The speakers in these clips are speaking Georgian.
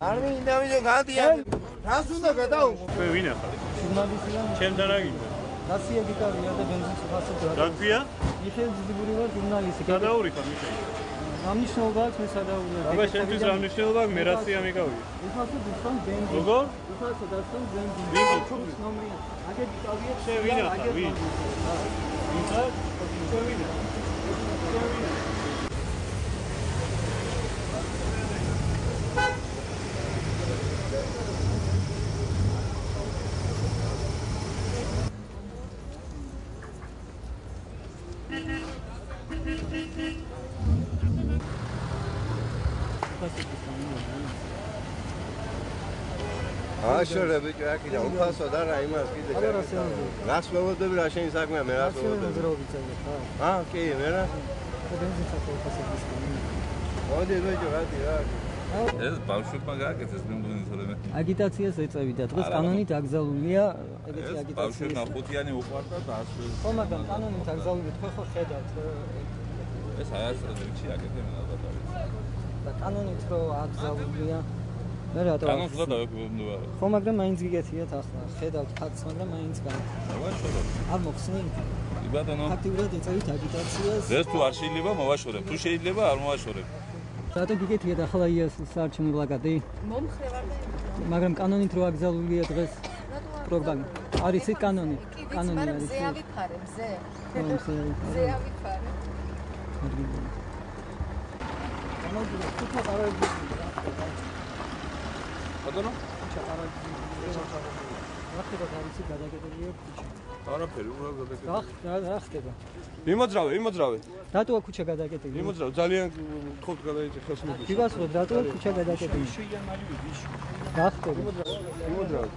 არ მინდა ვიდეო გადიან. რას უნდა გადაუღო? ვინ ახლა? ჟურნალისტია. ჩემთან რა გინდა? დასია გიტარია და ბენზინს ფასობ რა. რა ქვია? მიხეილ ძიდიბური ვარ ჟურნალისტი. გადაურიხარ მიხეილ. ამნიშნულობა აქვს მე სადაურია. აბა შენთვის რა მნიშვნელობა აქვს მე რაცია მეკავია. იფასო დისკონ ბენზინი. როგორ? იფასო დისკონ ბენზინი. ვინ? ჩუბის ნომრია. აგერ გიტარია. შე ვინ ახლა? ვინ? ვინ ხარ? შე ვინ? აშორები აკიდა უფასო და რა იმას კიდე რას მოვოდები რა შენი საქმეა მე რას მოვოდები კი მე რა მოდი ბიჭო რა ეს ბავშვებმა გააკეთეს მე მგონი თორემ აგიტაციას ეწევი და დღეს კანონით აკრძალულია ეგეთი აგიტაცია ბავშვებმა ხუთიანი უყვარდა და ასე ხო მაგრამ კანონით აკრძალული თქვენ ხო ხედავთ ეს აასწრებიჩი აკეთებენ ალბათ და კანონით რო აკრძალულია მე რატო კანონს უნდა დავეკვირდნობა ხო მაგრამ მაინც გიგეთიათ ახლა ხედავთ ფაქტს მაგრამ მაინც არ მოხსნი იბატონო აქტიურად ეწევით აგიტაციას ეს თუ არ შეიძლება მოვაშორებ თუ შეიძლება არ მოვაშორებ რატო გიგეთიათ ახლა იას საარჩევნო პლაკატი მომხრე ვარ და მაგრამ კანონით რო აკრძალულია დღეს პროგრამა არის ის კანონი არის ზე ავიფარე ზე ზე ავიფარე ბატონო რა ხდება თავისი გადაგებელია ქუჩა არაფერი უბრალოდ გადაგებელია რა ხდება იმოძრავე რატოა ქუჩა გადაგებელია იმოძრავე ძალიან გთხოვთ გადაიჭე ხელს მოგის გიგასწრებ რატოა ქუჩა გადაგებელია რა ხდება იმოძრავე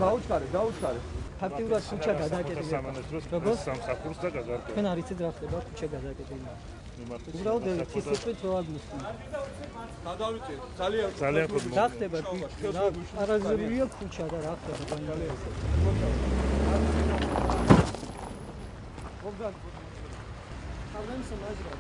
გაუჩქარე ფაქტიურად ქუჩა გადაგებელია როგორ სამსახურს და გადაარკვევს თქვენ არიცით რა ხდება ქუჩა გადაგებელია უბრალოდ თისწვით რო აგმოსვენ გადავიწე ძალიან ხუთი რა ხდება არაზრუნია ქუჩა და რა ხდება ძალიან გოგან ხავდანსა მაჟრა